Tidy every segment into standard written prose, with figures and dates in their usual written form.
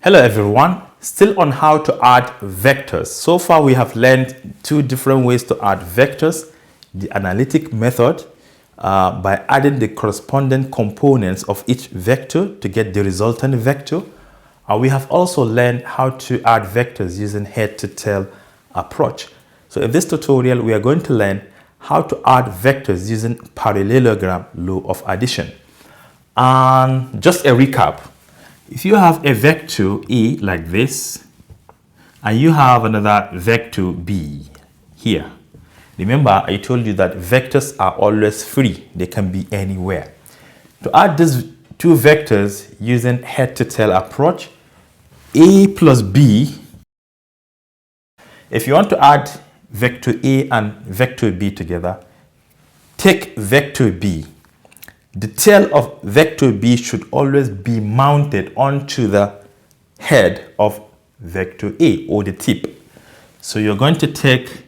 Hello everyone, still on how to add vectors. So far we have learned two different ways to add vectors. The analytic method by adding the corresponding components of each vector to get the resultant vector. And we have also learned how to add vectors using head-to-tail approach. So in this tutorial we are going to learn how to add vectors using parallelogram law of addition. And just a recap. If you have a vector A like this, and you have another vector B here, remember I told you that vectors are always free. They can be anywhere. To add these two vectors using head-to-tail approach, A plus B, if you want to add vector A and vector B together, take vector B. The tail of vector B should always be mounted onto the head of vector A, or the tip. So you're going to take,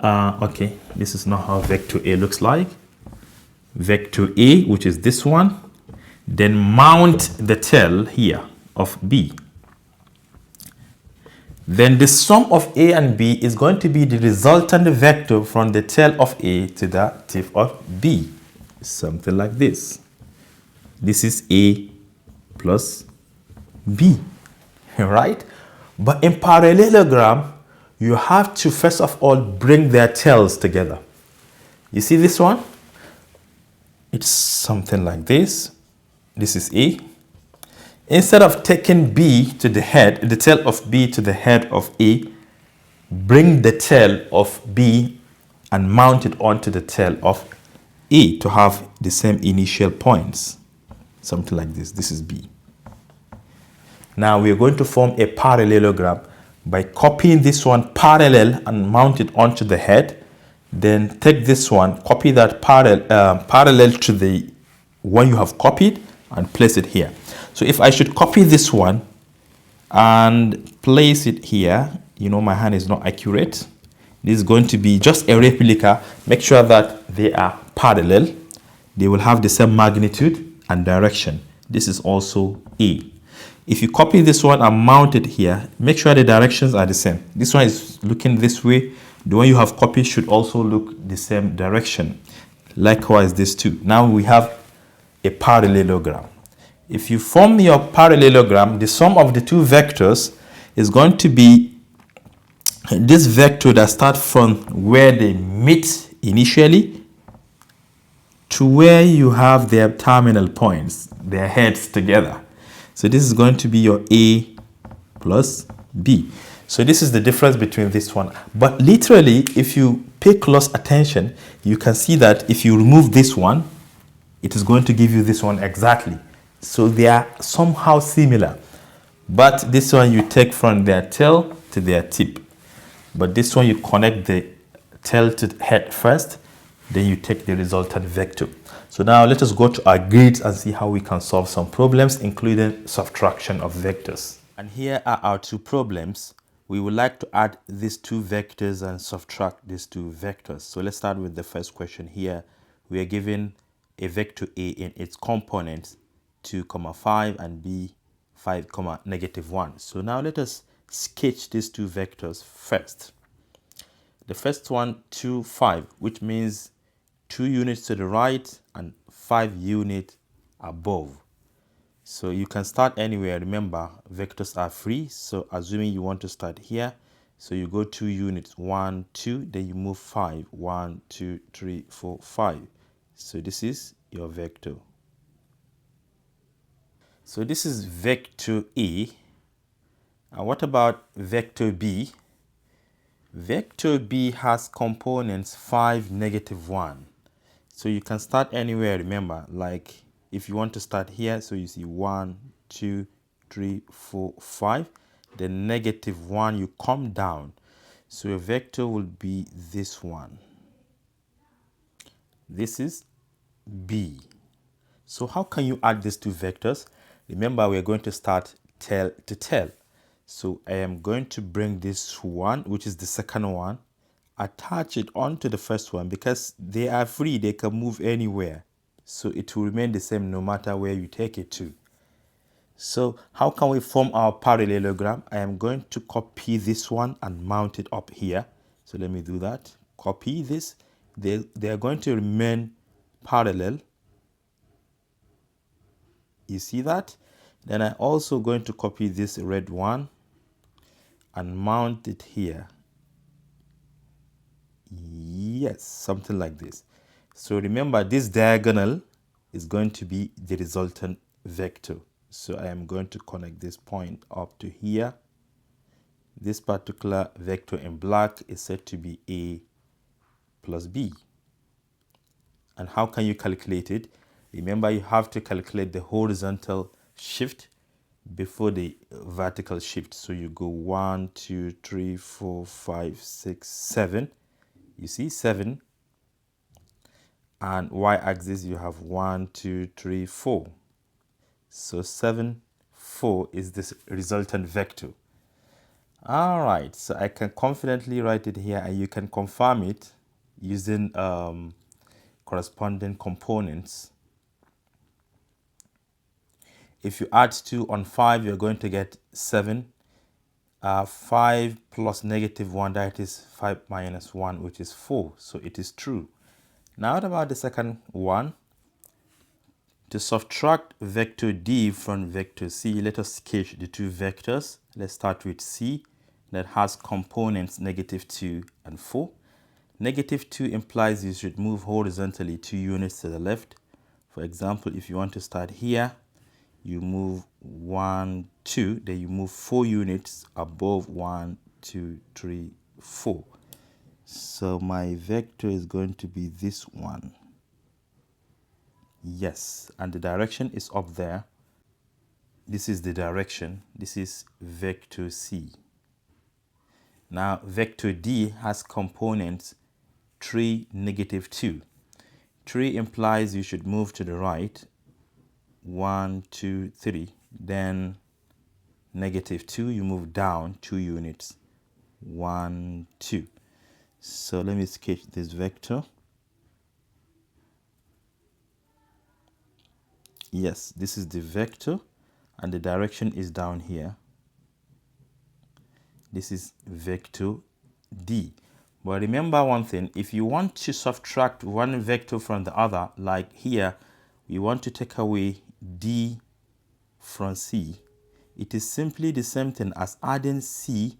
okay, this is not how vector A looks like. Vector A, which is this one, then mount the tail here of B. Then the sum of A and B is going to be the resultant vector from the tail of A to the tip of B. Something like this. This is A plus B, right? But in parallelogram, you have to first of all bring their tails together. You see this one? It's something like this. This is A. Instead of taking B to the head, the tail of B to the head of A, bring the tail of B and mount it onto the tail of A to have the same initial points. Something like this. This is B. Now we are going to form a parallelogram by copying this one parallel and mount it onto the head. Then take this one, copy that parallel to the one you have copied and place it here. So if I should copy this one and place it here, you know my hand is not accurate. This is going to be just a replica. Make sure that they are parallel. They will have the same magnitude and direction. This is also A. If you copy this one and mount it here, make sure the directions are the same. This one is looking this way. The one you have copied should also look the same direction. Likewise, this too. Now we have a parallelogram. If you form your parallelogram, the sum of the two vectors is going to be this vector that starts from where they meet initially to where you have their terminal points, their heads together. So this is going to be your A plus B. So this is the difference between this one. But literally, if you pay close attention, you can see that if you remove this one, it is going to give you this one exactly. So they are somehow similar. But this one you take from their tail to their tip. But this one you connect the tail to the head first, then you take the resultant vector. So now let us go to our grids and see how we can solve some problems, including subtraction of vectors. And here are our two problems. We would like to add these two vectors and subtract these two vectors. So let's start with the first question here. We are given a vector A in its components 2, 5 and B 5, -1. So now let us sketch these two vectors first. The first one, 2, 5, which means 2 units to the right and 5 units above. So you can start anywhere. Remember, vectors are free. So assuming you want to start here, so you go 2 units, 1, 2, then you move 5, 1, 2, 3, 4, 5. So this is your vector. So this is vector A. And what about vector B? Vector B has components 5, -1. So you can start anywhere, remember, like if you want to start here, so you see 1, 2, 3, 4, 5. Then -1, you come down. So your vector will be this one. This is B. So how can you add these two vectors? Remember, we're going to start tail to tail. So I am going to bring this one, which is the second one, attach it onto the first one because they are free. They can move anywhere. So it will remain the same no matter where you take it to. So how can we form our parallelogram? I am going to copy this one and mount it up here. So let me do that. Copy this. They are going to remain parallel. You see that? Then I'm also going to copy this red one and mount it here. Yes, something like this. So remember, this diagonal is going to be the resultant vector. So I am going to connect this point up to here. This particular vector in black is said to be A plus B. And how can you calculate it? Remember, you have to calculate the horizontal shift before the vertical shift. So you go 1, 2, 3, 4, 5, 6, 7. You see 7. And y-axis you have 1, 2, 3, 4. So 7, 4 is this resultant vector. All right, so I can confidently write it here, and you can confirm it using corresponding components. If you add 2 on 5, you're going to get 7. 5 plus -1, that is 5 minus 1, which is 4. So it is true. Now what about the second one? To subtract vector D from vector C, let us sketch the two vectors. Let's start with C, that has components -2 and 4. -2 implies you should move horizontally 2 units to the left. For example, if you want to start here, you move 1, 2, then you move 4 units above 1, 2, 3, 4. So my vector is going to be this one. Yes, and the direction is up there. This is the direction. This is vector C. Now, vector D has components 3, -2. 3 implies you should move to the right. 1, 2, 3. Then -2, you move down 2 units. 1, 2. So let me sketch this vector. Yes, this is the vector, and the direction is down here. This is vector D. But remember one thing, if you want to subtract one vector from the other, like here, we want to take away D from C. It is simply the same thing as adding C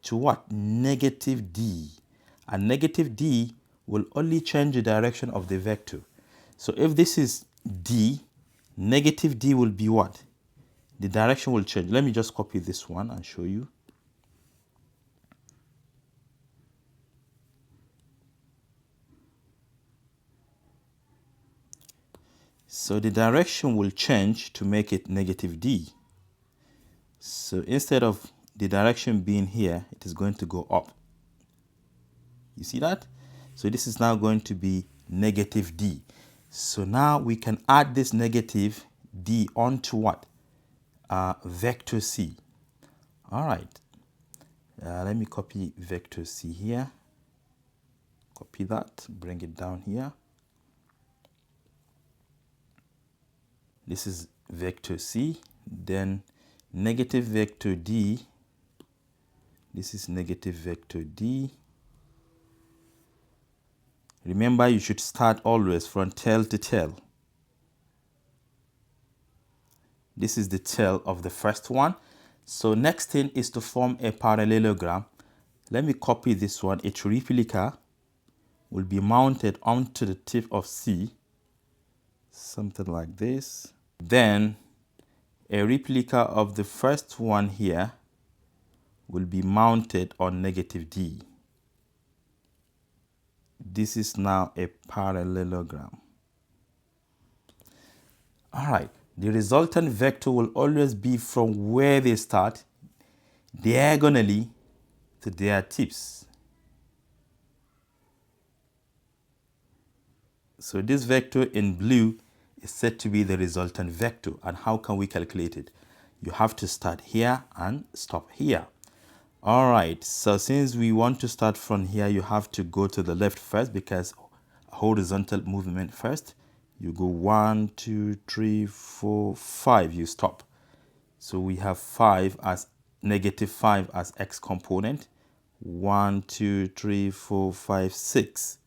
to what? -D. And -D will only change the direction of the vector. So if this is D, -D will be what? The direction will change. Let me just copy this one and show you. So the direction will change to make it -D. So instead of the direction being here, it is going to go up. You see that? So this is now going to be -D. So now we can add this -D onto what? Vector C. All right. Let me copy vector C here. Copy that, bring it down here. This is vector C. Then negative vector D. This is negative vector D. Remember, you should start always from tail to tail. This is the tail of the first one. So next thing is to form a parallelogram. Let me copy this one. Its replica will be mounted onto the tip of C. Something like this. Then a replica of the first one here will be mounted on negative D. This is now a parallelogram. All right. The resultant vector will always be from where they start, diagonally to their tips. So this vector in blue is said to be the resultant vector. And how can we calculate it? You have to start here and stop here. All right, so since we want to start from here, you have to go to the left first because horizontal movement first. You go 1, 2, 3, 4, 5, you stop. So we have 5 as negative 5 as x component, 1, 2, 3, 4, 5, 6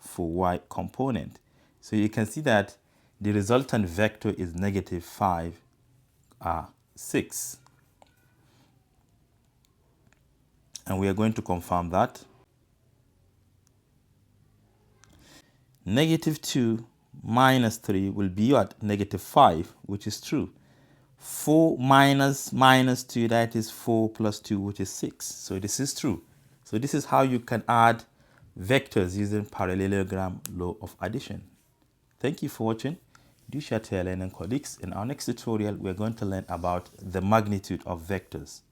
for y component. So you can see that the resultant vector is negative 5, 6. And we are going to confirm that. Negative 2 minus 3 will be what? Negative 5, which is true. 4 minus 2, that is 4 plus 2, which is 6. So this is true. So this is how you can add vectors using parallelogram law of addition. Thank you for watching. Do share to your learning colleagues. In our next tutorial, we're going to learn about the magnitude of vectors.